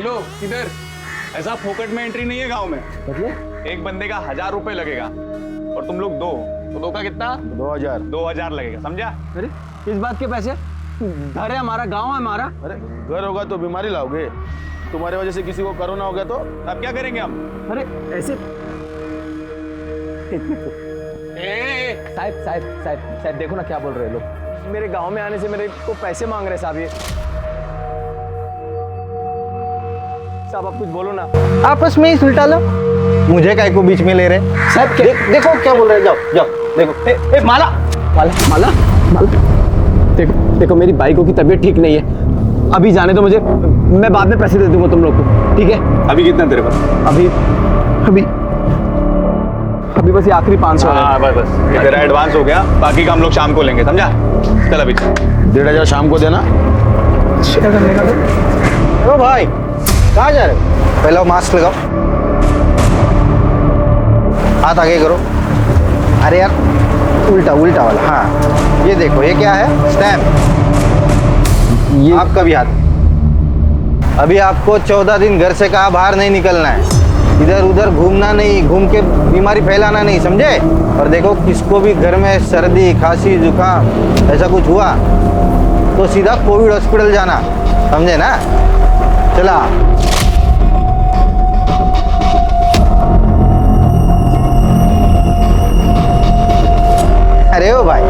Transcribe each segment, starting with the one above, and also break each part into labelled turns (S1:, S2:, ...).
S1: लो किधर, ऐसा फोकट में एंट्री नहीं है गांव में।
S2: मतलब
S1: एक बंदे का 1000 रुपए लगेगा और तुम लोग दो, तो दो का कितना?
S2: 2000।
S1: 2000 लगेगा, समझा?
S3: अरे इस बात के पैसे? घर है हमारा, गांव है हमारा।
S2: अरे घर होगा तो बीमारी लाओगे, तुम्हारे वजह से किसी को कोरोना हो गया तो
S1: अब क्या करेंगे हम?
S3: अरे ऐसे
S1: ए,
S3: साहब देखो ना क्या बोल रहे हैं लोग। मेरे गांव में आने से मेरे को पैसे मांग रहे साहब। ये साहब आप कुछ बोलो ना।
S4: आपस में ही सुलटा लो, मुझे काय को बीच में ले रहे साहब। देखो क्या बोल रहे हैं, जाओ जाओ देखो।
S3: माला माला माला माला, देखो मेरी बाइकों की तबीयत ठीक नहीं है, अभी जाने दो मुझे, मैं बाद में पैसे दे दूंगा तुम लोग को, ठीक है?
S1: अभी कितना तेरे पास?
S3: अभी अभी अभी बस ये आखिरी 500 है।
S1: हाँ बस ये तेरा एडवांस हो गया, बाकी का हम लोग शाम को लेंगे, समझा? चल अभी
S2: 1500 शाम को देना।
S4: ओ भाई कहाँ जा रहे हो? पहले वो मास्क लगाओ, हाथ आगे करो। अरे यार उल्टा उल्टा वाला, हाँ ये देखो, ये क्या है? स्टैम्प। ये आपका भी हाथ। अभी आपको 14 दिन घर से कहा बाहर नहीं निकलना है, इधर उधर घूमना नहीं, घूम के बीमारी फैलाना नहीं, समझे? और देखो किसको भी घर में सर्दी खांसी जुकाम ऐसा कुछ हुआ तो सीधा कोविड हॉस्पिटल जाना, समझे ना? चला। अरे ओ भाई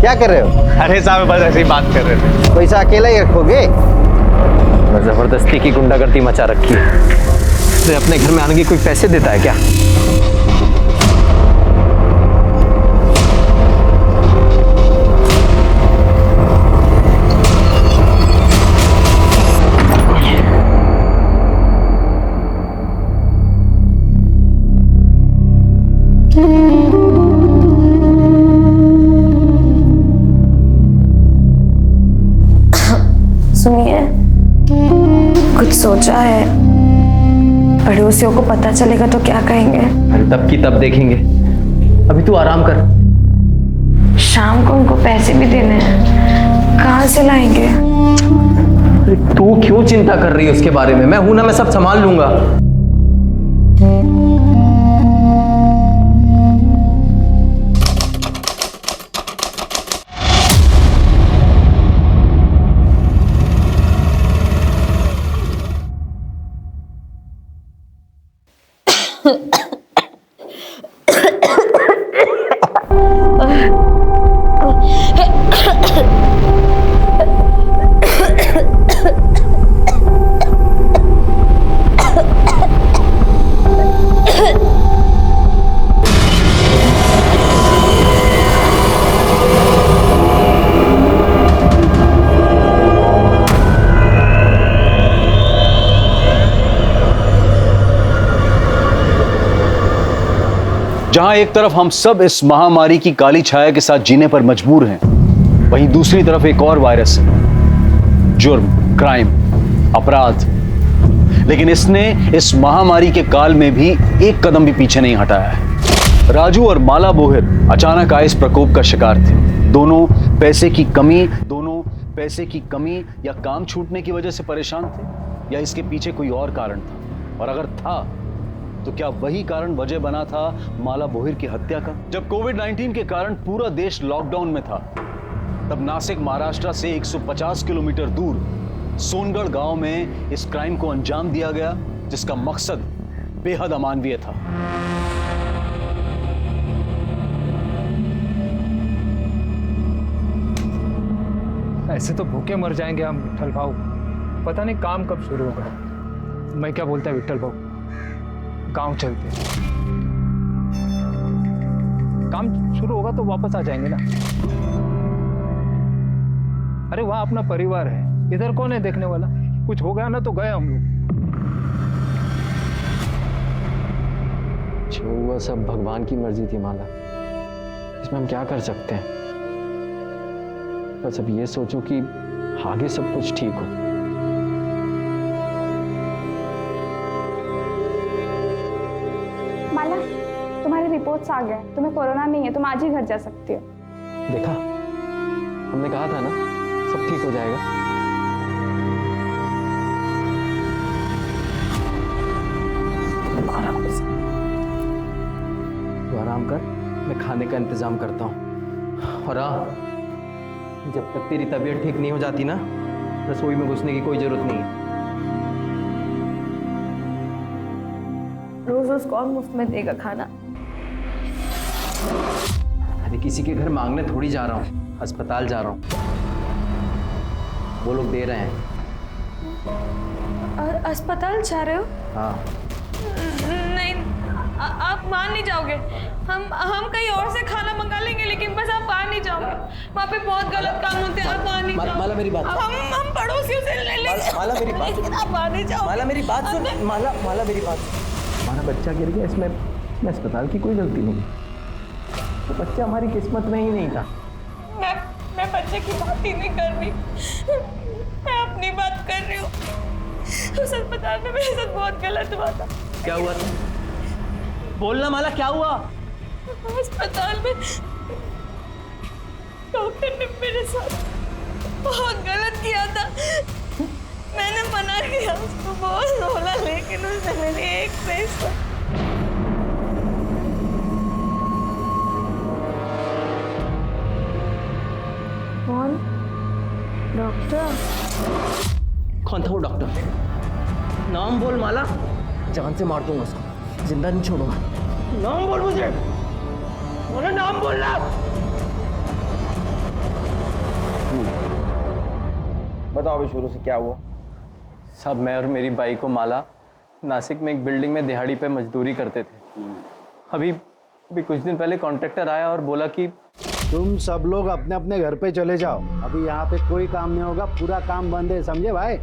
S4: क्या कर रहे हो?
S1: अरे साहब बस ऐसे ही बात कर रहे थे।
S4: पैसा अकेला ही रखोगे?
S3: जबरदस्ती की गुंडागर्दी मचा रखी है। तो अपने घर में आने की कोई पैसे देता है क्या?
S5: सुनिए, कुछ सोचा है? पड़ोसियों को पता चलेगा तो क्या कहेंगे?
S3: तब की तब देखेंगे, अभी तू आराम कर।
S5: शाम को उनको पैसे भी देने हैं, कहाँ से लाएंगे?
S3: अरे तू क्यों चिंता कर रही है उसके बारे में? मैं हूं ना, मैं सब संभाल लूंगा।
S6: जहां एक तरफ हम सब इस महामारी की काली छाया के साथ जीने पर मजबूर हैं, वहीं दूसरी तरफ एक और वायरस है, जुर्म, क्राइम, अपराध। लेकिन इसने इस महामारी के काल में भी एक कदम भी पीछे नहीं हटाया है। राजू और माला बोहिर अचानक आए इस प्रकोप का शिकार थे। दोनों पैसे की कमी या काम छूटने की वजह से परेशान थे, या इसके पीछे कोई और कारण था? और अगर था तो क्या वही कारण वजह बना था माला बोहिर की हत्या का? जब कोविड-19 के कारण पूरा देश लॉकडाउन में था, तब नासिक महाराष्ट्र से 150 किलोमीटर दूर सोनगढ़ गांव में इस क्राइम को अंजाम दिया गया, जिसका मकसद बेहद अमानवीय था।
S7: ऐसे तो भूखे मर जाएंगे हम विट्ठल भाऊ, पता नहीं काम कब शुरू होगा। मैं क्या बोलता है विट्ठल भाऊ, गांव चलते हैं, काम शुरू होगा तो वापस आ जाएंगे ना। अरे वहां अपना परिवार है, इधर कौन है देखने वाला? कुछ हो गया ना तो गए हम लोग।
S3: जो हुआ सब भगवान की मर्जी थी माला, इसमें हम क्या कर सकते हैं? बस अब ये सोचो कि आगे सब कुछ ठीक हो।
S8: माला, तुम्हारी रिपोर्ट्स आ गए, तुम्हें कोरोना नहीं है, तुम आज ही घर जा सकती हो।
S3: देखा, हमने कहा था ना सब ठीक हो जाएगा। आराम कर, मैं खाने का इंतजाम करता हूँ। और जब तक तेरी तबीयत ठीक नहीं हो जाती ना, रसोई में घुसने की कोई जरूरत नहीं है।
S5: रोज रोज कौन मुफ्त में देगा खाना?
S3: अरे किसी के घर मांगने थोड़ी जा रहा हूँ, अस्पताल जा रहा हूँ, वो लोग दे रहे हैं।
S5: अस्पताल जा रहे हो?
S3: हाँ।
S5: नहीं, आप वहाँ नहीं जाओगे। हम कहीं और से खाना मंगा लेंगे, लेकिन बस आप वहाँ नहीं जाओगे। वहाँ पे बहुत गलत काम होते हैं, आप वहाँ नहीं जाओगे।
S3: माला मेरी बात सुन।
S5: हम पड़ोसियों से ले लेंगे।
S3: माला मेरी बात सुन।
S5: आप वहाँ नहीं जाओगे।
S3: माला मेरी बात सुन। माला मेरी बात सुन। हमारा बच्चा गिर गया, इसमें अस्पताल की कोई गलती नहीं। तो बच्चा हमारी किस्मत में ही नहीं था।
S5: मैं बच्चे की बात ही नहीं कर रही, मैं अपनी बात कर रही हूँ। उस अस्पताल में मेरे साथ बहुत गलत हुआ था।
S3: क्या हुआ था? बोलना माला, क्या हुआ?
S5: अस्पताल में डॉक्टर ने मेरे साथ बहुत गलत किया था। मैंने मना किया उसको बहुत बोला, लेकिन उसने मेरी एक पैसा। कौन? डॉक्टर?
S3: कौन था वो डॉक्टर? नाम बोल माला, जान से मार दूंगा उसको, जिंदा नहीं छोड़ूंगा। नाम बोल मुझे, बोले नाम बोलना।
S2: बताओ अभी शुरू से क्या हुआ?
S3: सब मैं और मेरी बाई को माला नासिक में एक बिल्डिंग में दिहाड़ी पे मजदूरी करते थे। अभी कुछ दिन पहले कॉन्ट्रैक्टर आया और बोला कि
S9: तुम सब लोग अपने अपने घर पे चले जाओ, अभी यहाँ पे कोई काम नहीं होगा, पूरा काम बंद है, समझे भाई?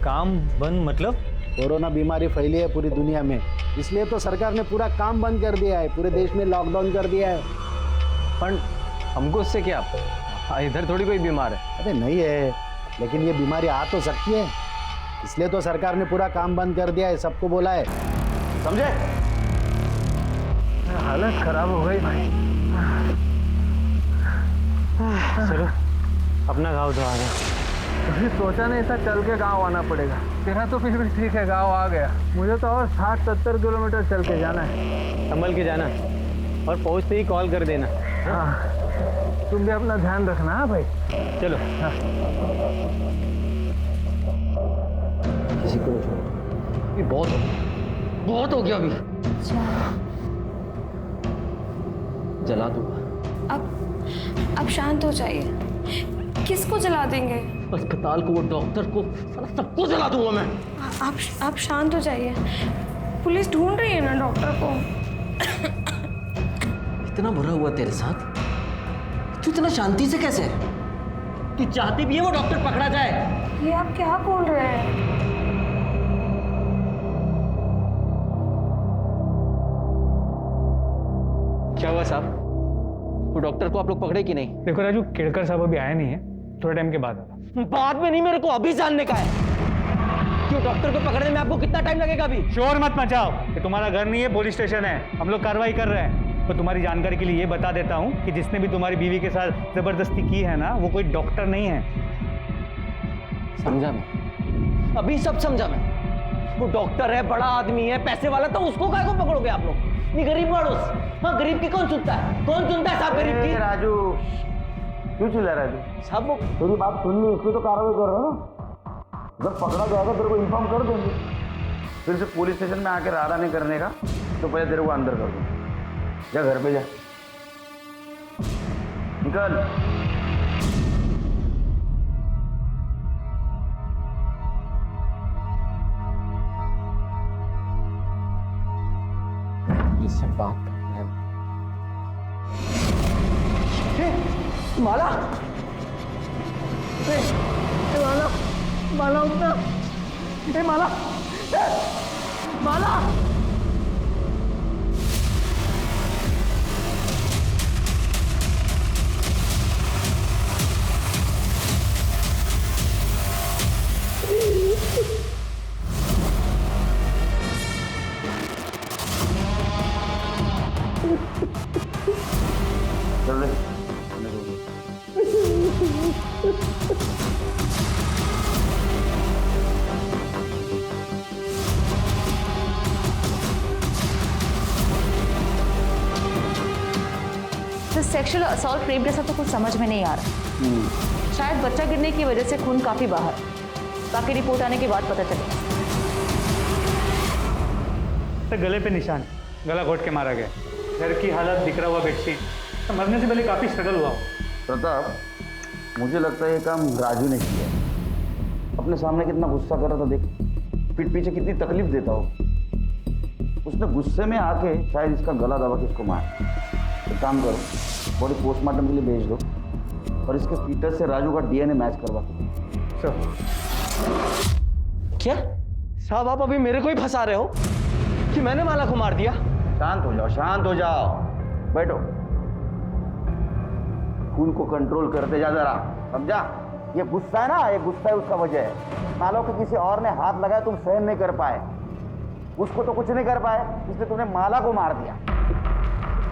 S10: काम बंद मतलब?
S9: कोरोना बीमारी फैली है पूरी दुनिया में, इसलिए तो सरकार ने पूरा काम बंद कर दिया है, पूरे देश में लॉकडाउन कर दिया है।
S3: पर हमको उससे क्या, इधर थोड़ी कोई बीमार है।
S9: अरे नहीं है, लेकिन ये बीमारी आ तो सकती है, इसलिए तो सरकार ने पूरा काम बंद कर दिया है, सबको बोला है, समझे?
S10: हालत खराब हो गई भाई। चलो अपना गांव तो आ गया।
S7: तुझे सोचा नहीं था चल के गांव आना पड़ेगा। तेरा तो फिर भी ठीक है, गांव आ गया। मुझे तो और 60-70 किलोमीटर चल के जाना है।
S10: संभल के जाना और पहुंचते ही कॉल कर देना।
S7: हाँ, तुम भी अपना ध्यान रखना। हाँ भाई,
S10: चलो।
S7: हाँ।
S3: किसी को नहीं छोड़ो, ये बहुत हो गया। अभी जला दूंगा।
S5: अब शांत हो जाइए। किसको जला देंगे?
S3: अस्पताल को, वो डॉक्टर को, सबको जला दूंगा मैं।
S5: आप शांत हो जाइए, पुलिस ढूंढ रही है ना डॉक्टर को।
S3: इतना बुरा हुआ तेरे साथ, तू इतना शांति से कैसे? तू चाहती भी है वो डॉक्टर पकड़ा जाए?
S5: ये आप क्या बोल रहे हैं?
S3: क्या हुआ साहब? वो डॉक्टर को आप लोग पकड़े कि नहीं?
S7: देखो राजू, केड़कर साहब अभी आए नहीं है, थोड़े टाइम के बाद आएगा।
S3: बाद में नहीं, मेरे को अभी जानने का है कि वो डॉक्टर को पकड़ने में आपको कितना टाइम लगेगा। अभी
S10: शोर मत मचाओ, ये तुम्हारा घर नहीं है, पुलिस स्टेशन है। हम लोग कार्रवाई कर रहे हैं। तो तुम्हारी जानकारी के लिए ये बता देता हूँ कि जिसने भी तुम्हारी बीवी के साथ जबरदस्ती की है ना, वो कोई डॉक्टर नहीं है।
S3: समझा मैं, अभी सब समझा मैं। वो डॉक्टर है, बड़ा आदमी है, पैसे वाला, तो उसको काय को पकड़ोगे आप लोग? ये गरीब मानुस। हाँ, गरीब की कौन सुनता है? कौन सुनता है साहब गरीब की?
S2: राजू क्यों चिल्ला रहा है?
S3: साहब वो
S9: तेरी बात सुन ली, इसलिए तो कार्रवाई कर रहे हो ना। जब पकड़ा जाएगा तेरे को इन्फॉर्म कर देंगे।
S2: फिर से पुलिस स्टेशन में आके रारा नहीं करने का, तो पहले तेरे को अंदर कर दूँ। जा घर पे जा, निकल।
S3: इससे बात करना है। माला, माला, माला उठना। माला, माला।
S2: चल ले।
S11: सेक्सुअल असॉल्ट रेप जैसा तो कुछ समझ में नहीं आ रहा। शायद बच्चा गिरने की वजह से खून काफी बाहर, बाकी रिपोर्ट आने के बाद पता चलेगा।
S10: तो गले पे निशान, गला घोट के मारा गया, घर की हालत, बिखरा हुआ बेडशीट, तो मरने से पहले काफी स्ट्रगल हुआ।
S2: प्रताप, मुझे लगता है ये काम राजू ने किया है। अपने सामने कितना गुस्सा कर रहा था देख, पीठ पीछे कितनी तकलीफ देता हो। उसने गुस्से में आके शायद इसका गला दबा के इसको मार। एक काम करो, बॉडी पोस्टमार्टम के लिए भेज दो और इसके फीटस से राजू का डीएनए मैच करवा दो।
S3: क्या साहब, आप अभी मेरे को ही फंसा रहे हो कि मैंने माला को मार दिया?
S2: शांत हो जाओ, शांत हो जाओ, बैठो। खून को कंट्रोल करते जा जरा, समझा? ये गुस्सा है ना, ये गुस्सा है उसका वजह है। मानो कि किसी और ने हाथ लगाया, तुम सहन नहीं कर पाए, उसको तो कुछ नहीं कर पाए, इसलिए तुमने माला को मार दिया।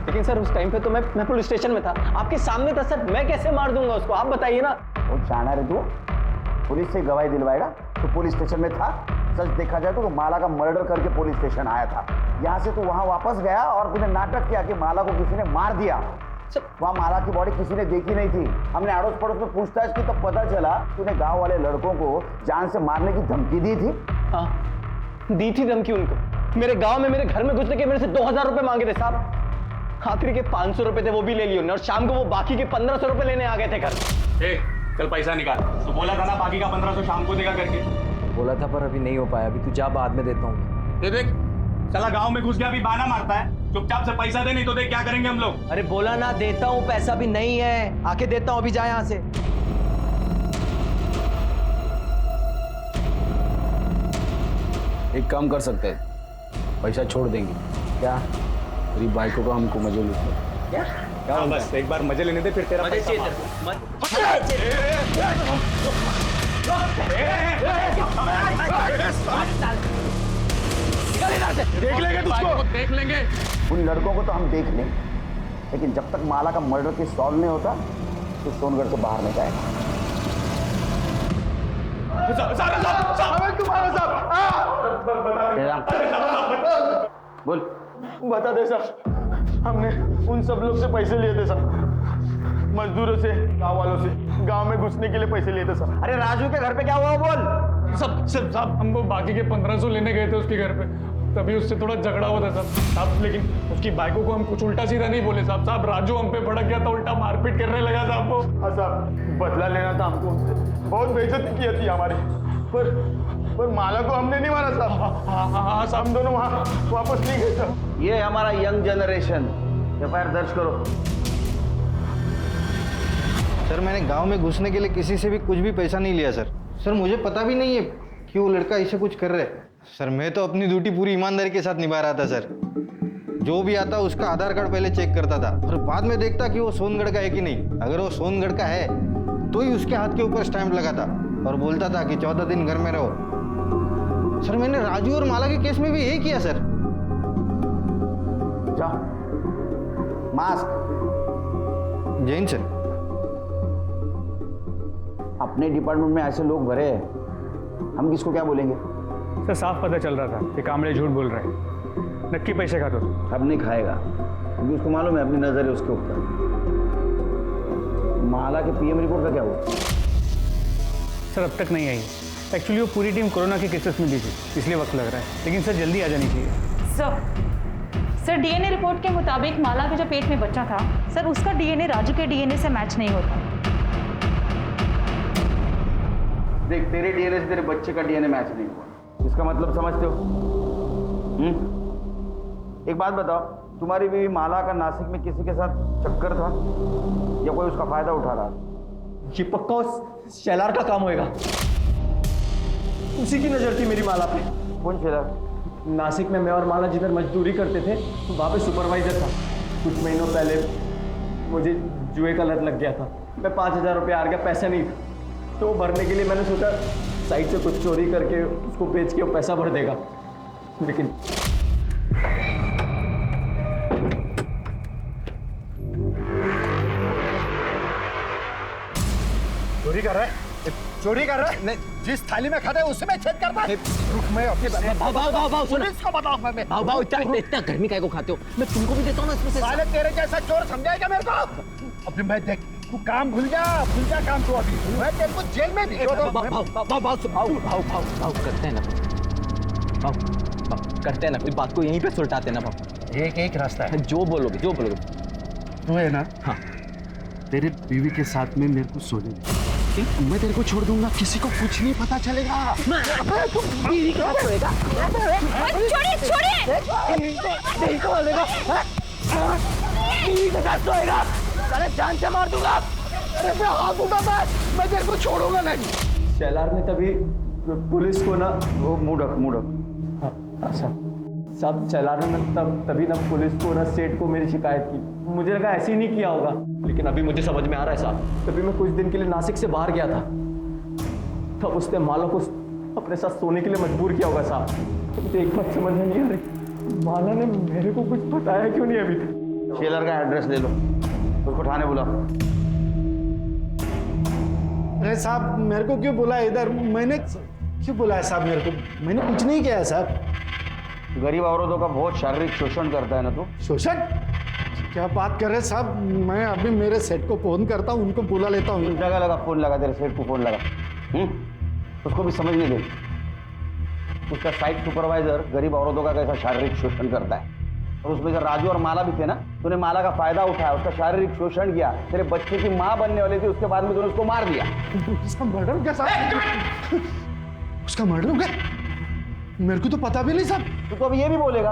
S3: लेकिन सर उस टाइम पे तो मैं पुलिस स्टेशन में था, आपके सामने था सर, मैं कैसे मार दूंगा उसको, आप बताइए ना।
S2: वो जाना रे तू, पुलिस से गवाही दिलवाएगा? तो पुलिस स्टेशन में था, सच देखा जाए तो माला का मर्डर करके पुलिस स्टेशन आया था। यहाँ से तू वहाँ वापस गया और तूने नाटक किया कि माला को किसी ने मार दिया। वहाँ माला की बॉडी किसी ने देखी नहीं थी। हमने अड़ोस पड़ोस में पूछताछ की तो पता चला तूने गांव वाले लड़कों को जान से मारने की धमकी दी थी।
S3: हाँ, दी थी धमकी उनको। मेरे गांव में मेरे घर में घुसने के मेरे से 2000 रुपए मांगे थे साहब। आखिरी के 500 रुपए थे, वो भी ले लिए उन्होंने, और शाम को वो बाकी के 1500 रुपए लेने आ गए थे घर।
S1: चल पैसा निकाल, तो बोला था ना बाकी का 1500 शाम को देगा करके।
S3: बोला था पर अभी नहीं हो पाया, अभी तू जा, बाद में देता हूँ।
S1: ये देख, साला गांव में घुस गया, अभी बहाना मारता है। चुपचाप से पैसा दे, नहीं तो देख क्या करेंगे हम लोग।
S3: अरे बोला ना देता हूँ, पैसा भी नहीं है, आके देता हूँ, अभी जा यहाँ से।
S6: एक काम कर सकते हैं, पैसा छोड़ देंगे।
S3: क्या?
S6: तेरी बाइकों का हमको मजे लेते
S3: क्या?
S1: क्या बस एक बार मजे लेने दे, फिर तेरा पैसा
S2: देख लेंगे तुझको, देख लेंगे। उन लड़कों को तो हम देख लें, लेकिन जब तक माला का मर्डर केस सॉल्व नहीं होता तो सोनगढ़ से बाहर नहीं जाएगा। बोल।
S12: बता दे साहब, हमने उन सब लोग से पैसे लिए थे साहब, मजदूरों से, गांव वालों से, गांव में घुसने के लिए पैसे लिए थे साहब।
S2: अरे राजू के घर पे क्या हुआ बोल।
S12: साहब हम वो बाकी के 1500 लेने गए थे उसके घर पे, तभी उससे थोड़ा झगड़ा हुआ था साहब। लेकिन उसकी बाइकों को हम कुछ उल्टा सीधा नहीं बोले साहब। राजू हम पे भड़क गया था, उल्टा मारपीट करने लगा साहब वो। हाँ साहब, बदला लेना था हमको उनसे, बहुत बेइज्जती की थी हमारी, पर माला को हमने नहीं मारा साहब। हाँ साहब, हम दोनों वहाँ वापस नहीं गए साहब।
S2: ये हमारा यंग जनरेशन। एफआईआर दर्ज करो।
S4: सर मैंने गांव में घुसने के लिए किसी से भी कुछ भी पैसा नहीं लिया सर। सर मुझे पता भी नहीं है कि वो लड़का ऐसे कुछ कर रहा है। सर मैं तो अपनी ड्यूटी पूरी ईमानदारी के साथ निभा रहा था सर। जो भी आता उसका आधार कार्ड पहले चेक करता था और बाद में देखता कि वो सोनगढ़ का है कि नहीं। अगर वो सोनगढ़ का है तो ही उसके हाथ के ऊपर स्टैंप लगाता और बोलता था कि 14 दिन घर में रहो। सर मैंने राजू और माला के केस में भी यही किया सर।
S2: जाओ, मास्क।
S4: जैन सर,
S2: अपने डिपार्टमेंट में ऐसे लोग भरे हैं, हम किसको क्या बोलेंगे।
S10: सर साफ पता चल रहा था कि कामड़े झूठ बोल रहे हैं, नक्की पैसे खाता तो।
S2: अब नहीं खाएगा क्योंकि उसको मालूम है अपनी नजर है उसके ऊपर। माला के पीएम रिपोर्ट का क्या हुआ?
S10: सर अब तक नहीं आई। एक्चुअली वो पूरी टीम कोरोना के केसेस में बिजी, इसलिए वक्त लग रहा है, लेकिन सर जल्दी आ जानी चाहिए।
S11: सर डीएनए रिपोर्ट के मुताबिक माला के जो पेट में बच्चा था सर, उसका डीएनए राजू के डीएनए से मैच नहीं होता।
S2: देख, तेरे डीएनए से तेरे बच्चे का डीएनए मैच नहीं हुआ, इसका मतलब समझते हो? एक बात बताओ, तुम्हारी बीवी माला का नासिक में किसी के साथ चक्कर था या कोई उसका फायदा उठा रहा?
S3: ये पक्का उस शेलार का काम होएगा, उसी की नजर थी मेरी माला पे।
S2: कौन शेलार?
S3: नासिक में मैं और माला जिधर मजदूरी करते थे वहाँ पे सुपरवाइजर था। कुछ महीनों पहले मुझे जुए का लत लग गया था, मैं 5000 रुपये हार गया, पैसा नहीं था, तो वो भरने के लिए मैंने सोचा साइड से कुछ चोरी करके उसको बेच के वो पैसा भर देगा, लेकिन
S12: चोरी कर रहा है?
S9: चोरी कर रहा है? नहीं, जिस थाली में खाता है उसमें छेद करता है। रुक, मैं अपनी पुलिस को बताऊंगा मैं।
S3: भाव इतना गर्मी काय को खाते हो? मैं तुमको भी देता हूँ ना इसमें से।
S9: साले तेरे जैसा चोर समझाएगा मेरे को? अभी मैं देख, तू काम भूल जा काम तू अभी। मैं तेरे को जेल में भिजवा
S3: भाव करते हैं ना, भाव करते हैं ना, कोई बात को यहीं पे सुलटाते हैं ना भाव।
S9: एक रास्ता है।
S3: जो बोलोगे
S9: तू है ना,
S3: हाँ,
S9: तेरे बीवी के साथ में मेरे को सोने दे। मैं तेरे को छोड़ दूंगा, किसी को कुछ नहीं पता चलेगा।
S11: बीवी के साथ सोएगा?
S5: छोड़िए छोड़िए।
S11: बीवी को बोलेगा, बीवी के साथ सोएगा? साले जान से मार दूंगा।
S9: अरे मैं आऊंगा, मैं तेरे को छोड़ूंगा नहीं।
S3: शेलार ने तभी पुलिस को ना,
S2: वो मुड़क
S3: साहब शेलार ने तभी ना पुलिस को ना सेठ को मेरी शिकायत की। मुझे लगा ऐसे ही नहीं किया होगा, लेकिन अभी मुझे समझ में आ रहा है साहब। तभी मैं कुछ दिन के लिए नासिक से बाहर गया था, तब उसने माला को अपने साथ सोने के लिए मजबूर किया होगा साहब। मुझे एक बात समझ में नहीं आ रही, माला ने मेरे को कुछ बताया क्यों नहीं अभी तक?
S2: शेलर का एड्रेस ले लो, उसको थाने बुलाओ।
S9: अरे साहब, मेरे को क्यों बुलाया इधर? मैंने क्यों बुलाया साहब? मेरे को, मैंने कुछ नहीं किया है साहब।
S2: गरीब औरतों का बहुत शारीरिक शोषण करता है ना तू।
S9: शोषण? क्या बात कर रहे साहब? मैं अभी मेरे सेठ को फोन करता हूँ, उनको बुला लेता हूँ।
S2: जगह लगा फोन लगा, तेरे सेठ को फोन लगा। उसको भी समझने दे, उसका साइट सुपरवाइजर गरीब औरतों का कैसा शारीरिक शोषण करता है। और उसमें जब राजू और माला भी थे ना, तूने माला का फायदा उठाया, उसका शारीरिक शोषण किया। तेरे बच्चे की माँ बनने वाली थी, उसके बाद में तूने उसको मार दिया।
S9: उसका मर्डर कैसा? उसका मर्डर हो गया? मेरे को तो पता भी नहीं साहब।
S2: तू तो अब ये भी बोलेगा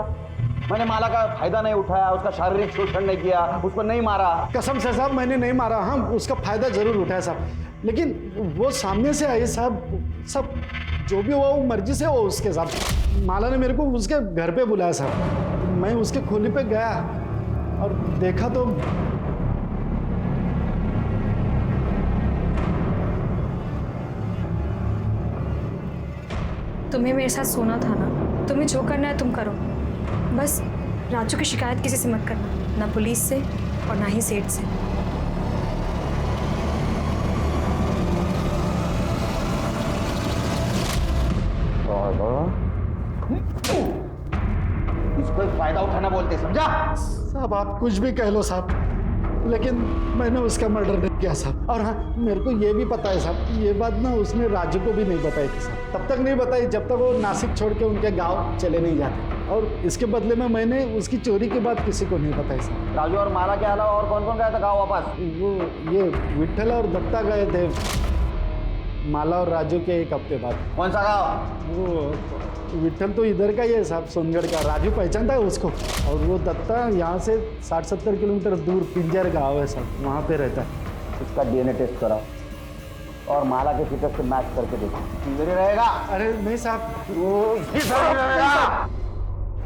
S2: मैंने माला का फायदा नहीं उठाया, उसका शारीरिक शोषण नहीं किया, उसको नहीं मारा?
S9: कसम से साहब, मैंने नहीं मारा। हाँ, उसका फायदा जरूर उठाया साहब, लेकिन वो सामने से आई साहब। सब जो भी हुआ वो मर्जी से हो उसके साहब। माला ने मेरे को उसके घर पे बुलाया साहब। मैं उसके खोली पे गया और देखा तो
S8: तुम्हें मेरे साथ सोना था ना, तुम्हें जो करना है तुम करो, बस राजू की शिकायत किसी से मत करना, ना पुलिस से और ना ही सेठ से।
S2: इसको फायदा उठाना बोलते, समझा?
S9: साहब आप कुछ भी कह लो साहब, लेकिन मैंने उसका मर्डर नहीं किया साहब। और हाँ, मेरे को ये भी पता है साहब, ये बात ना उसने राजू को भी नहीं बताई थी साहब। तब तक नहीं बताई जब तक वो नासिक छोड़ के उनके गांव चले नहीं जाते। और इसके बदले में मैंने उसकी चोरी की बात किसी को नहीं बताई साहब।
S2: राजू और माला के अलावा और कौन कौन गया था गाँव वापस?
S9: वो ये विट्ठल और दत्ता गए थे माला और राजू के एक हफ्ते बाद।
S2: कौन सा गाँव?
S9: वो विट्ठल तो इधर का ही है साहब, सोनगढ़ का। राजू पहचानता है उसको। और वो दत्ता यहाँ से 60-70 किलोमीटर दूर पिंजर गाँव है साहब, वहाँ पे रहता है।
S2: उसका डीएनए टेस्ट कराओ और माला के फिटर से मैच करके देखो, इधर ही रहेगा।
S9: अरे नहीं साहब,
S2: वो इधर ही रहेगा।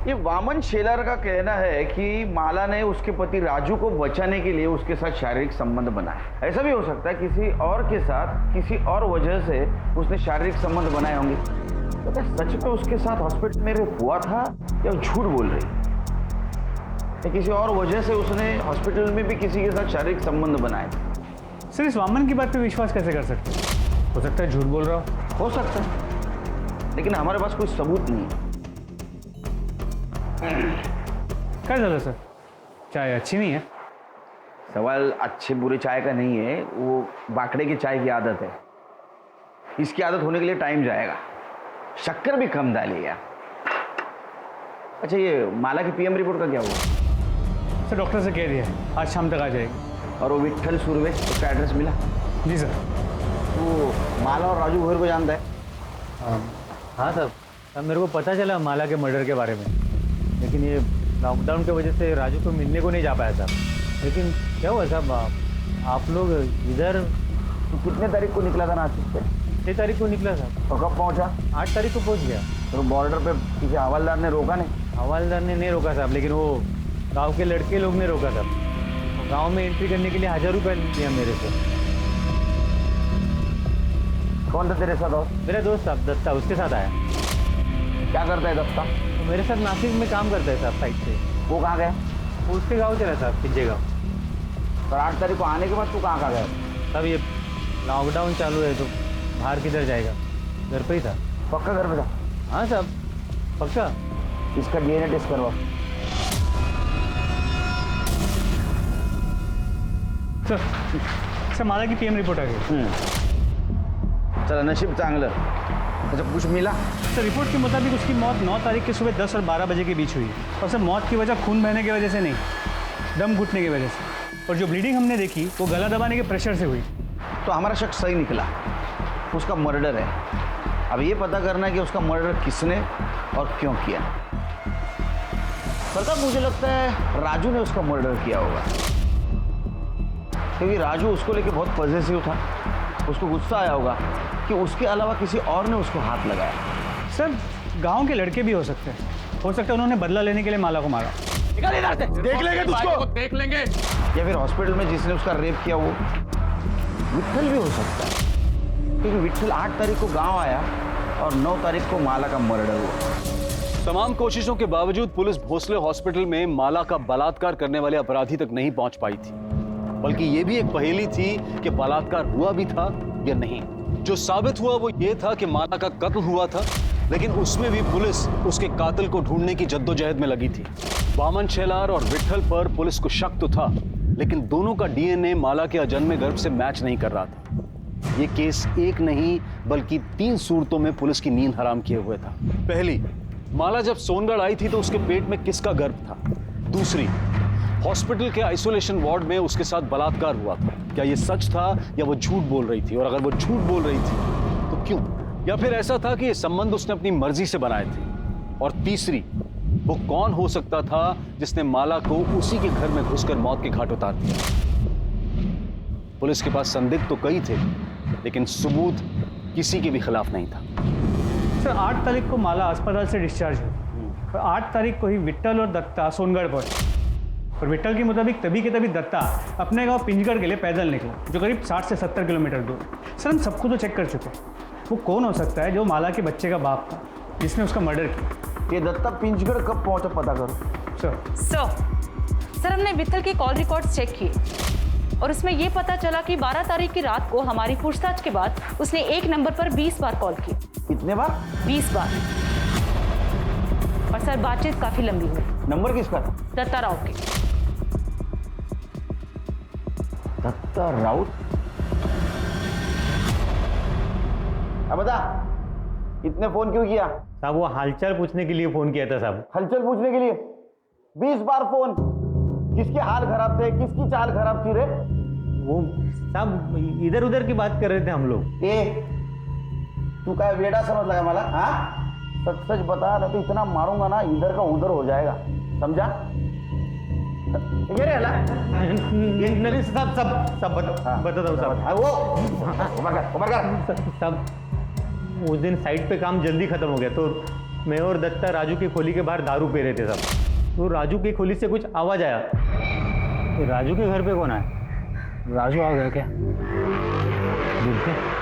S2: ये वामन शेलर का कहना है कि माला ने उसके पति राजू को बचाने के लिए उसके साथ शारीरिक संबंध बनाया। ऐसा भी हो सकता है किसी और के साथ किसी और वजह से उसने शारीरिक संबंध बनाए होंगे। तो क्या सच में उसके साथ हॉस्पिटल में हुआ था या झूठ बोल रही है? किसी और वजह से उसने हॉस्पिटल में भी किसी के साथ शारीरिक संबंध बनाए।
S10: सर, इस वामन की बात पे विश्वास कैसे कर सकते हैं? हो सकता है झूठ बोल रहा
S2: हो सकता है, लेकिन हमारे पास कोई सबूत नहीं है।
S10: क्या ज़्यादा सर, चाय अच्छी नहीं है?
S2: सवाल अच्छे बुरे चाय का नहीं है, वो बाकड़े की चाय की आदत है। इसकी आदत होने के लिए टाइम जाएगा। शक्कर भी कम डालिएगा। अच्छा, ये माला की पीएम रिपोर्ट का क्या हुआ?
S10: सर, डॉक्टर से कह दिया है आज शाम तक आ जाएगी।
S2: और वो विट्ठल सुरवे, उसका एड्रेस मिला?
S10: जी सर।
S2: तो माला और राजू भोर को जानता है?
S10: हाँ सर, मेरे को पता चला माला के मर्डर के बारे में, लेकिन ये लॉकडाउन की वजह से राजू को मिलने को नहीं जा पाया साहब। लेकिन क्या हुआ साहब, आप लोग इधर?
S2: तो कितने तारीख को निकला था नासिक से?
S10: 6 तारीख को निकला साहब।
S2: और कब पहुंचा?
S10: 8 तारीख को पहुंच गया।
S2: तो बॉर्डर पे किसी हवलदार ने रोका नहीं?
S10: हवलदार ने नहीं रोका साहब, लेकिन वो गांव के लड़के लोग ने रोका साहब। गांव में एंट्री करने के लिए 1000 रुपये लिया मेरे से।
S2: कौन था तेरे साथ? और
S10: मेरा दोस्त साहब दत्ता, उसके साथ आया।
S2: क्या करता है दत्ता?
S10: तो मेरे साथ नासिक में काम करता है साहब, साइड से।
S2: वो कहाँ गया?
S10: वो उसके गाँव चला साहब, पिंजे गाँव।
S2: और 8 तारीख को आने के बाद तू कहाँ गया?
S10: तब ये लॉकडाउन चालू है तो बाहर किधर जाएगा, घर पे ही था।
S2: पक्का घर पे था?
S10: हाँ साहब, पक्का।
S2: इसका डीएनए टेस्ट करवाओ।
S10: सर माला की पीएम रिपोर्ट आ गई।
S2: चला, नशीब चांगलं। अच्छा, कुछ मिला?
S10: सर रिपोर्ट के मुताबिक उसकी मौत 9 तारीख की सुबह 10 और 12 बजे के बीच हुई है। और सर मौत की वजह खून बहने की वजह से नहीं, दम घुटने की वजह से। और जो ब्लीडिंग हमने देखी वो गला दबाने के प्रेशर से हुई।
S2: तो हमारा शक सही निकला, उसका मर्डर है। अब ये पता करना है कि उसका मर्डर किसने और क्यों किया। प्रताप, मुझे लगता है राजू ने उसका मर्डर किया होगा, क्योंकि राजू उसको लेके बहुत पॉजिटिव था। उसको गुस्सा आया होगा कि उसके अलावा किसी और ने उसको हाथ लगाया।
S10: सर गांव के लड़के भी हो सकते हैं, हो सकता है उन्होंने बदला लेने के लिए माला को मारा।
S1: निकल इधर से, देख लेंगे तुझको, देख लेंगे।
S2: या फिर हॉस्पिटल में जिसने उसका रेप किया वो विट्ठल भी हो सकता है, क्योंकि विट्ठल 8 तारीख को गांव आया और 9 तारीख को माला का मर्डर हुआ।
S6: तमाम कोशिशों के बावजूद पुलिस भोसले हॉस्पिटल में माला का बलात्कार करने वाले अपराधी तक नहीं पहुंच पाई थी, बल्कि यह भी एक पहेली थी कि बलात्कार हुआ भी था या नहीं। जो साबित हुआ वो ये था कि माला का कत्ल हुआ था, लेकिन उसमें भी पुलिस उसके कातिल को ढूंढने की जद्दोजहद में लगी थी। वामन शेलार और विट्ठल पर पुलिस को शक तो था, लेकिन दोनों का डीएनए माला के अजन्मे गर्भ से मैच नहीं कर रहा था। ये केस एक नहीं बल्कि 3 सूरतों में पुलिस की नींद हराम किए हुए था। पहली, माला जब सोनगढ़ आई थी तो उसके पेट में किसका गर्भ था। दूसरी, हॉस्पिटल के आइसोलेशन वार्ड में उसके साथ बलात्कार हुआ था, क्या ये सच था या वो झूठ बोल रही थी, और अगर वो झूठ बोल रही थी तो क्यों, या फिर ऐसा था कि ये संबंध उसने अपनी मर्जी से बनाए थे। और तीसरी, वो कौन हो सकता था जिसने माला को उसी के घर में घुसकर मौत के घाट उतार दिया। पुलिस के पास संदिग्ध तो कई थे, लेकिन सबूत किसी के भी खिलाफ नहीं था।
S10: सर 8 तारीख को माला अस्पताल से डिस्चार्ज हुई और 8 तारीख को ही विट्ठल और दत्ता सोनगढ़ पहुंचे। और विट्ठल के मुताबिक तभी के तभी दत्ता अपने गांव पिंजगढ़ के लिए पैदल निकला, जो करीब 60 से 70 किलोमीटर दूर। सर हम सबको तो चेक कर चुके, वो कौन हो सकता है जो माला के बच्चे का बाप था जिसने उसका मर्डर किया।
S2: ये दत्ता पिंजगढ़ कब पहुंचा पता करो।
S11: सर हमने विट्ठल की कॉल रिकॉर्ड्स चेक किए और उसमें यह पता चला कि 12 तारीख की रात को हमारी पूछताछ के बाद उसने एक नंबर पर 20 बार कॉल की।
S2: कितने बार?
S11: 20 बार। और सर बातचीत काफी लंबी हुई।
S2: नंबर किसका था?
S11: दत्ता राउत के।
S2: दत्ता राउत? अब बता, इतने फोन क्यों किया?
S10: साहब वो हालचाल पूछने के लिए फोन किया था साहब।
S2: हलचल पूछने के लिए 20 बार फोन? किसके हाल खराब थे, किसकी चाल खराब थी रे?
S10: वो साहब इधर उधर की बात कर रहे थे हम लोग।
S2: तू क्या वेड़ा समझ लगा मला? हाँ, सच सच बता, नहीं तो इतना मारूंगा ना इधर का उधर हो जाएगा, समझा? ये रे हला?
S10: नहीं सब बता दो साहब।
S2: वो उमर कर
S10: साहब, उस दिन साइट पे काम जल्दी खत्म हो गया, तो मैं और दत्ता राजू की खोली के बाहर दारू पी रहे थे साहब। तो राजू की खोली से कुछ आवाज आया। तो राजू के घर पे कौन आया? राजू आ गया क्या? देखते।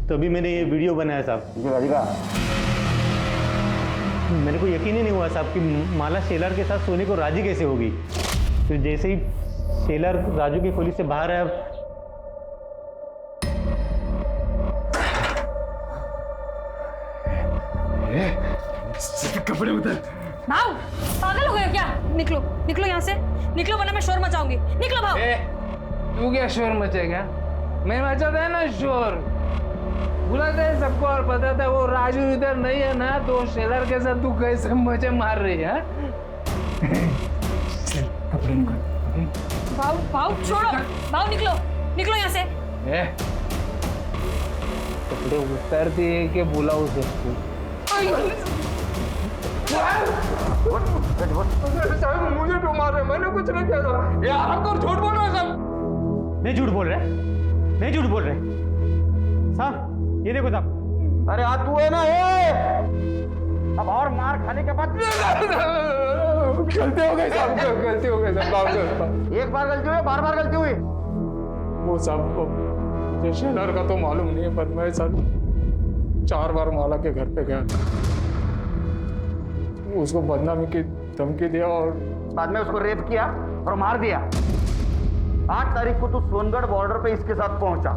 S10: तभी मैंने ये वीडियो बनाया साहब। मेरे को यकीन ही नहीं हुआ साहब कि माला शेलार के साथ सोने को राजी कैसे होगी। तो जैसे ही शेलार राजू की खोली से बाहर आया,
S1: कपड़े उतर।
S8: भाव, पागल हो गए क्या? निकलो निकलो यहाँ से, निकलो वरना मैं शोर मचाऊंगी। निकलो भाव।
S7: तू क्या शोर मचेगा? मैं मचाता है ना शोर, बुलाते हैं सबको और बताता है वो राजू इधर नहीं है ना, तो शेलर के साथ तू कैसे मजे मार रही है? कपड़े निकाल।
S8: भाव भाव छोड़ो, भाव निकलो निकलो यहाँ से।
S7: कपड़े उतारती है कि बुलाओ सबको? साहब मुझे क्यों मार रहे? मैंने कुछ नहीं किया। यार आपको झूठ बोल रहे हैं साहब।
S10: नहीं झूठ बोल रहे, नहीं झूठ बोल रहे साहब। ये देखो साहब।
S2: अरे हाँ तू है ना, अब और मार खाने के बाद
S7: गलती हो गई साहब, गलती हो गई साहब।
S2: एक बार गलती हुई, बार बार गलती हुई।
S7: वो साहब मुझे शेलर का तो मालूम नहीं है, पर मैं सर 4 बार माला के घर पे गया, उसको बदनामी की धमकी दिया और
S2: बाद में उसको रेप किया और मार दिया। 8 तारीख को तू सोनगढ़ बॉर्डर पे इसके साथ पहुंचा।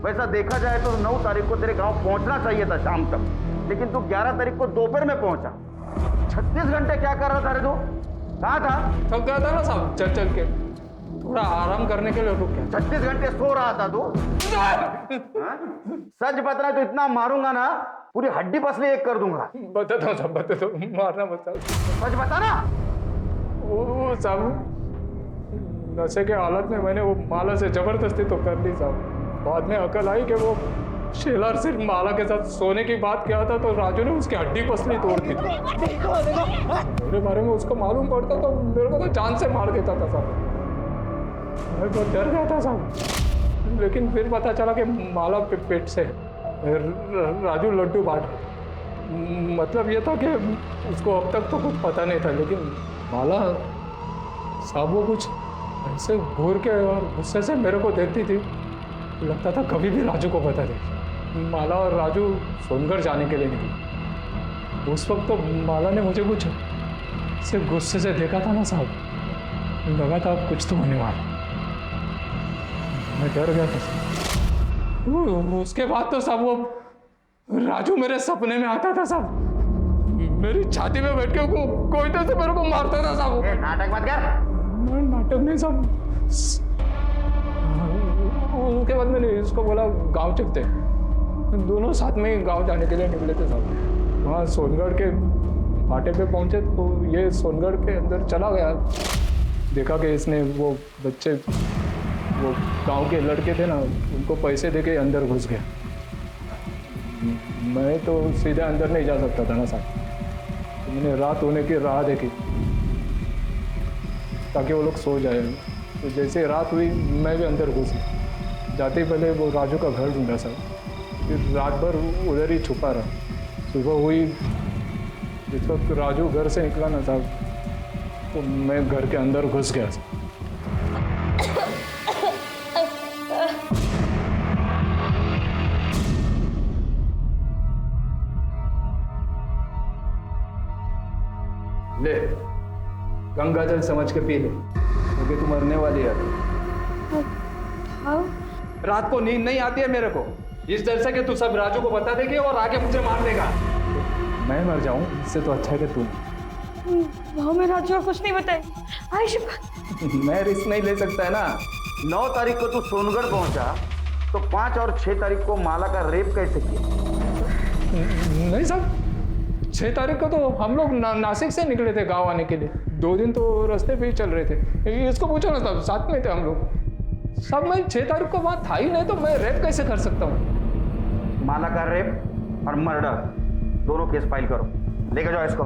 S2: वैसा देखा जाए तो 9 तारीख को तेरे गांव पहुंचना चाहिए था शाम तक, लेकिन तू 11 तारीख को दोपहर में पहुंचा। 36 घंटे क्या कर रहा था रे तू? कहाँ था?
S7: थक गया था ना साहब, चल चल के थोड़ा आराम करने के लिए रुक गया।
S2: 36 घंटे सो रहा था तू? सच बता, तो इतना मारूंगा ना पूरी हड्डी पसली एक कर दूंगा।
S7: बताता हूँ साहब, बताता हूँ, मारना बता।
S2: सच बता ना।
S7: वो साहब नशे के हालत में मैंने वो माला से जबरदस्ती तो कर ली साहब। बाद में अकल आई कि वो शेलर सिर्फ माला के साथ सोने की बात किया था, तो राजू ने उसकी हड्डी पसली तोड़ दी थी। मेरे बारे में उसको मालूम पड़ता तो मेरे को तो जान से मार देता था साहब। मैं बहुत डर गया था साहब, लेकिन फिर पता चला कि माला पेट से राजू लड्डू बांट। मतलब ये था कि उसको अब तक तो कुछ पता नहीं था, लेकिन माला साहब वो कुछ ऐसे घूर के और गुस्से से मेरे को देखती थी, लगता था कभी भी राजू को बता दे। माला और राजू सोनगढ़ जाने के लिए निकले। उस वक्त तो माला ने मुझे कुछ से गुस्से से देखा था ना साहब, लगा था अब कुछ तो होने वाला। मैं डर गया था। उसके बाद तो साहब वो राजू मेरे सपने में आता था साहब, मेरी छाती में बैठ के कोयते से मेरे को मारता था साहब।
S2: नाटक मत कर।
S7: नाटक नहीं साहब। उसके बाद मैंने इसको बोला गांव चलते, दोनों साथ में ही गांव जाने के लिए निकले थे साहब। वहाँ सोनगढ़ के फाटे पे पहुंचे तो ये सोनगढ़ के अंदर चला गया। देखा कि इसने वो बच्चे, वो गांव के लड़के थे ना, उनको पैसे देके अंदर घुस गया। मैं तो सीधे अंदर नहीं जा सकता था ना साहब, तो मैंने रात होने की राह देखी ताकि वो लोग सो जाए। तो जैसे रात हुई मैं भी अंदर घुस गया। जाते ही पहले वो राजू का घर ढूंढा सर, फिर रात भर उधर ही छुपा रहा। सुबह हुई, जिस वक्त राजू घर से निकला ना साहब, तो मैं घर के अंदर घुस गया। ले गंगा जल समझ के पी ले, क्योंकि तू मरने वाली है। रात को नींद नहीं आती है मेरे को, इस डर से कि तू सब राजू को बता देगी और आगे मुझे मार देगा। मैं मर जाऊं इससे तो अच्छा है कि तू।
S5: वो मैं राजू को कुछ नहीं बताई। आयुष
S7: मैं रिस्क नहीं ले सकता है ना।
S2: 9 तारीख को तू सोनगढ़ पहुंचा, तो 5 और 6 तारीख को माला का रेप कैसे किया?
S7: नहीं साहब, 6 तारीख को तो हम लोग नासिक से निकले थे गांव आने के लिए। 2 दिन तो रास्ते पे ही चल रहे थे। इसको पूछो ना साहब, साथ में थे हम लोग। साहब मैं 6 तारीख को वहाँ था ही नहीं, तो मैं रेप कैसे कर सकता हूँ?
S2: माला का रेप और मर्डर दोनों केस फाइल करो, लेकर जाओ इसको।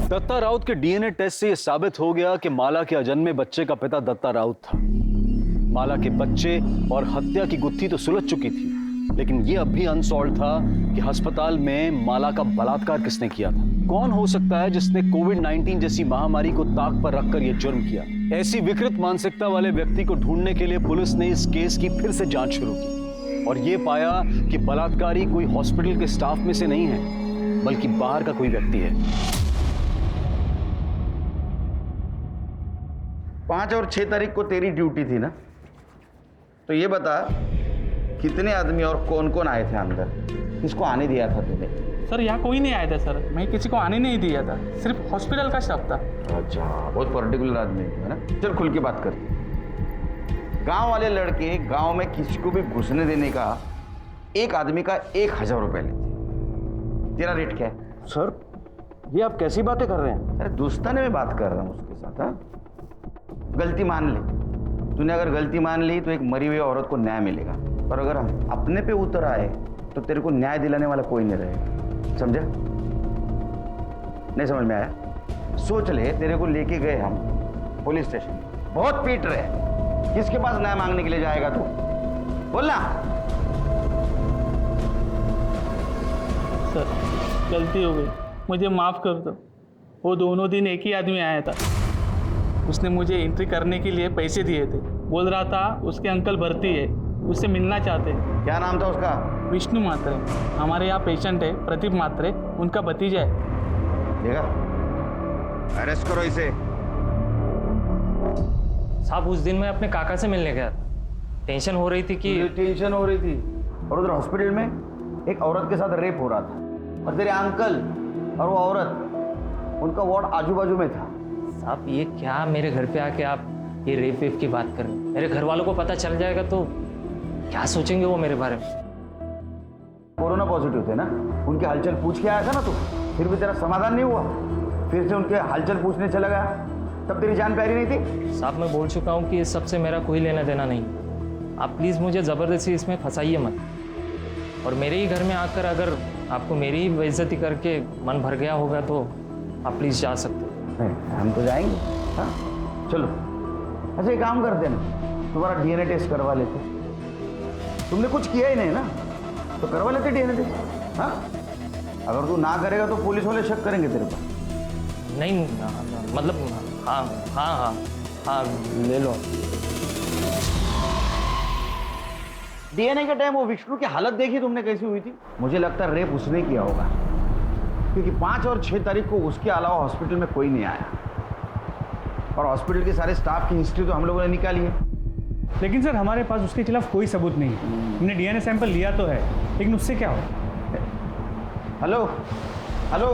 S6: दत्ता राउत के डीएनए टेस्ट से यह साबित हो गया कि माला के अजन्मे बच्चे का पिता दत्ता राउत था। माला के बच्चे और हत्या की गुत्थी तो सुलझ चुकी थी, लेकिन यह अब भी अनसॉल्व था कि अस्पताल में माला का बलात्कार किसने किया था। कौन हो सकता है जिसने कोविड-19 जैसी महामारी को ताक पर रखकर यह जुर्म किया? ऐसी विकृत मानसिकता वाले व्यक्ति को ढूंढने के लिए पुलिस ने इस केस की फिर से जांच शुरू की और यह पाया कि बलात्कारी कोई हॉस्पिटल के स्टाफ में से नहीं है, बल्कि बाहर का कोई व्यक्ति है।
S2: 5 और 6 तारीख को तेरी ड्यूटी थी ना, तो ये बता कितने आदमी और कौन कौन आए थे अंदर? किसको आने दिया था तूने?
S13: सर यहाँ कोई नहीं आया था सर, मैं किसी को आने नहीं दिया था, सिर्फ हॉस्पिटल का स्टाफ था।
S2: अच्छा, बहुत पर्टिकुलर आदमी है ना। चल खुल के बात कर। गांव वाले लड़के गांव में किसी को भी घुसने देने का एक आदमी का 1000 रुपये लेते। तेरा रेट क्या है?
S4: सर ये आप कैसी बातें कर रहे हैं?
S2: अरे दोस्ताने में बात कर रहा हूँ उसके साथ। हाँ, गलती मान ले। तूने अगर गलती मान ली तो एक मरी हुई औरत को न्याय मिलेगा, और अगर अपने पे उतर आए तो तेरे को न्याय दिलाने वाला कोई नहीं रहेगा। समझा? नहीं समझ में आया? सोच ले, तेरे को लेके गए हम पुलिस स्टेशन, बहुत पीट रहे, किसके पास न्याय मांगने के लिए जाएगा तू? बोलना।
S13: सर, गलती हो गई, मुझे माफ़ कर दो। वो दोनों दिन एक ही आदमी आया था, उसने मुझे एंट्री करने के लिए पैसे दिए थे। बोल रहा था उसके अंकल भर्ती है, उससे मिलना चाहते हैं।
S2: क्या नाम था उसका?
S13: विष्णु मात्रे, हमारे यहाँ पेशेंट है प्रदीप मात्रे, उनका भतीजा है।
S2: देखा, अरेस्ट करो इसे।
S14: साहब उस दिन मैं अपने काका से मिलने गया था, टेंशन हो रही थी कि
S2: टेंशन हो रही थी, और उधर हॉस्पिटल में एक औरत के साथ रेप हो रहा था, और तेरे अंकल और वो औरत, उनका वार्ड आजू बाजू में था।
S14: साहब ये क्या मेरे घर पे आके आप ये रेप वेप की बात कर रहे हैं? मेरे घर वालों को पता चल जाएगा तो क्या सोचेंगे वो मेरे बारे में?
S2: कोरोना पॉजिटिव थे ना, उनके हलचल पूछ के आया था ना तू, फिर भी तेरा समाधान नहीं हुआ, फिर से उनके हलचल पूछने चला गया, तब तेरी जान प्यारी नहीं थी?
S14: साहब मैं बोल चुका हूँ कि इस सब से मेरा कोई लेना देना नहीं, आप प्लीज़ मुझे ज़बरदस्ती इसमें फंसाइए मत। और मेरे ही घर में आकर अगर आपको मेरी ही बेइज्जती करके मन भर गया होगा तो आप प्लीज़ जा सकते
S2: हैं। हम तो जाएंगे, हाँ चलो। अच्छा एक काम करते ना, तुम्हारा डीएनए टेस्ट करवा लेते। तुमने कुछ किया ही नहीं ना, तो करवा लेते डीएनए टेस्ट। हाँ अगर तू ना करेगा तो पुलिस वाले शक करेंगे तेरे पर।
S14: नहीं मतलब हाँ हाँ हाँ हाँ ले लो।
S2: डीएनए के टाइम वो विष्णु की हालत देखी तुमने कैसी हुई थी? मुझे लगता है रेप उसने किया होगा, क्योंकि 5 और 6 तारीख को उसके अलावा हॉस्पिटल में कोई नहीं आया, और हॉस्पिटल के सारे स्टाफ की हिस्ट्री तो हम लोगों ने निकाली है।
S10: लेकिन सर हमारे पास उसके खिलाफ कोई सबूत नहीं है। हमने डीएनए सैंपल लिया तो है, लेकिन उससे क्या हो?
S2: हेलो हेलो,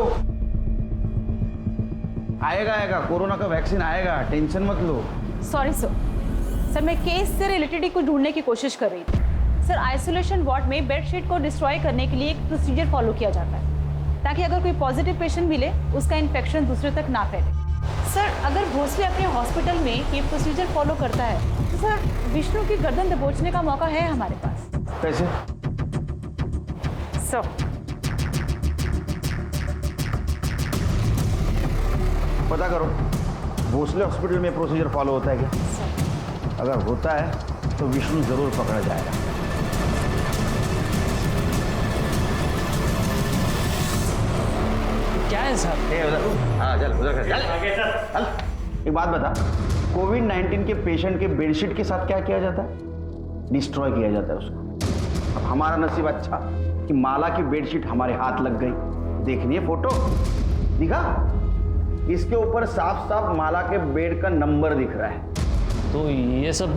S2: आएगा आएगा, कोरोना का वैक्सीन आएगा, टेंशन मत लो।
S11: सॉरी सर, मैं केस से रिलेटेड ही कुछ ढूंढने की कोशिश कर रही थी। सर आइसोलेशन वार्ड में बेडशीट को डिस्ट्रॉय करने के लिए एक प्रोसीजर फॉलो किया जाता है, ताकि अगर कोई पॉजिटिव पेशेंट मिले उसका इन्फेक्शन दूसरे तक ना फैले। सर अगर भोसले अपने हॉस्पिटल में ये प्रोसीजर फॉलो करता है तो सर विष्णु की गर्दन दबोचने का मौका है हमारे पास।
S2: कैसे?
S11: सर
S2: पता करो भोसले हॉस्पिटल में प्रोसीजर फॉलो होता है क्या? अगर होता है तो विष्णु जरूर पकड़ा जाएगा।
S14: क्या है साहब?
S2: हाँ चल उधर चल। एक बात बता, कोविड-19 के पेशेंट के बेडशीट के साथ क्या किया जाता है? डिस्ट्रॉय किया जाता है उसको। अब हमारा नसीब अच्छा कि माला की बेडशीट हमारे हाथ लग गई। देखनी है फोटो? दिखा, इसके ऊपर साफ साफ माला के बेड का नंबर दिख रहा है।
S14: तो ये सब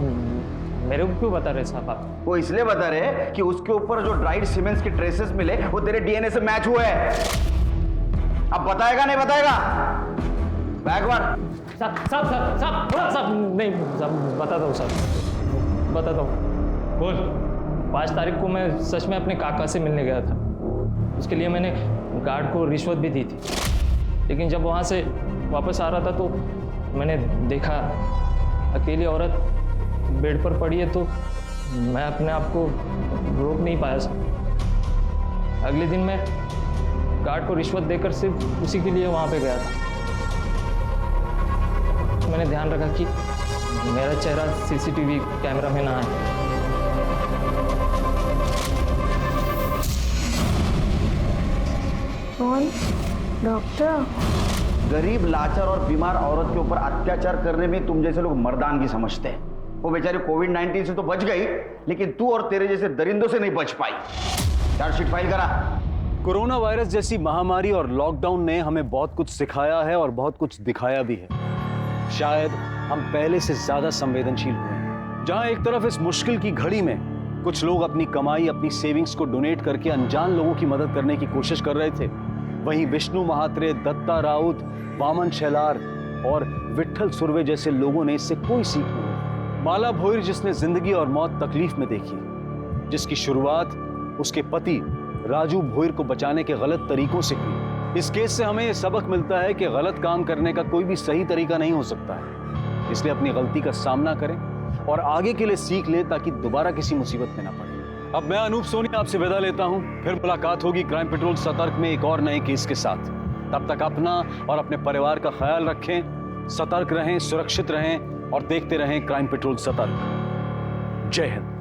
S14: मेरे को क्यों बता रहे साहब आप?
S2: वो इसलिए बता रहे कि उसके ऊपर जो ड्राइड सीमेंट्स के ट्रेसेस मिले वो तेरे डीएनए से मैच हुए हैं। अब बताएगा नहीं बताएगा? बैग मार।
S14: साहब साहब साहब साहब साहब नहीं साहब, बताता हूँ साहब, बताता हूँ। बोल। 5 तारीख को मैं सच में अपने काका से मिलने गया था, उसके लिए मैंने गार्ड को रिश्वत भी दी थी, लेकिन जब वहाँ से वापस आ रहा था तो मैंने देखा अकेली औरत बेड पर पड़ी है, तो मैं अपने आप को रोक नहीं पाया सर। अगले दिन मैं गार्ड को रिश्वत देकर सिर्फ उसी के लिए वहाँ पे गया था। मैंने ध्यान रखा कि मेरा चेहरा सीसीटीवी कैमरा में ना आए।
S8: कौन? डॉक्टर?
S2: गरीब, लाचार और बीमार औरत के ऊपर अत्याचार करने में तुम जैसे लोग मर्दानगी समझते हैं। वो बेचारी कोविड-19 से तो बच गई, लेकिन तू और तेरे जैसे दरिंदों से नहीं बच पाई। चार्जशीट फाइल करा।
S6: कोरोना वायरस जैसी महामारी और लॉकडाउन ने हमें बहुत कुछ सिखाया है और बहुत कुछ दिखाया भी है। शायद हम पहले से ज्यादा संवेदनशील हुए हैं। जहां एक तरफ इस मुश्किल की घड़ी में कुछ लोग अपनी कमाई, अपनी सेविंग्स को डोनेट करके अनजान लोगों की मदद करने की कोशिश कर रहे थे, वहीं विष्णु महात्रे, दत्ता राउत, वामन शेलार और विट्ठल सुर्वे जैसे लोगों ने इससे कोई सीख नहीं। माला भोईर जिसने जिंदगी और मौत तकलीफ में देखी, जिसकी शुरुआत उसके पति राजू भोईर को बचाने के गलत तरीकों से हुई। इस केस से हमें यह सबक मिलता है कि गलत काम करने का कोई भी सही तरीका नहीं हो सकता है। इसलिए अपनी गलती का सामना करें और आगे के लिए सीख लें, ताकि दोबारा किसी मुसीबत में ना पड़े। अब मैं अनूप सोनी आपसे विदा लेता हूं। फिर मुलाकात होगी क्राइम पेट्रोल सतर्क में एक और नए केस के साथ। तब तक अपना और अपने परिवार का ख्याल रखें, सतर्क रहें, सुरक्षित रहें और देखते रहें क्राइम पेट्रोल सतर्क। जय हिंद।